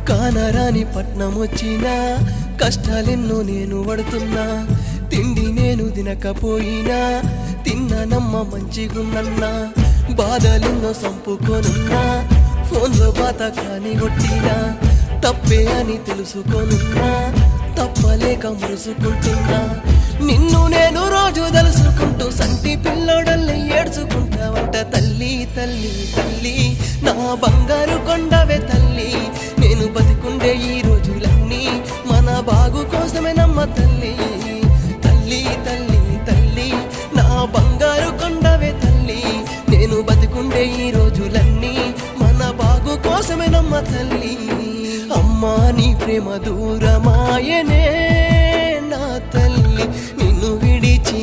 కానరాని పట్నం వచ్చినా కష్టాలెన్నో నేను పడుతున్నా తిండి నేను తినకపోయినా తిన్నానమ్మ మంచిగున్నన్నా బాధలెన్నో సంపుకోనున్నా ఫోన్లో బాత కాని కొట్టినా తప్పే అని తెలుసుకోనున్నా తప్పలేక మురుసుకుంటున్నా నిన్ను నేను రోజు తలుసుకుంటూ సంటి పిల్లోడల్ని ఏడ్చుకుంటావంట తల్లి తల్లి తల్లి నా బంగారు కొండవే తల్లి నేను బతికుండే ఈ రోజులన్నీ మన బాగు కోసమేనమ్మ తల్లి తల్లి తల్లి తల్లి నా బంగారు కొండవే తల్లి నేను బతికుండే ఈ రోజులన్నీ మన బాగు కోసమేనమ్మ తల్లి అమ్మా నీ ప్రేమ దూరమాయనే నా తల్లి నిన్ను విడిచి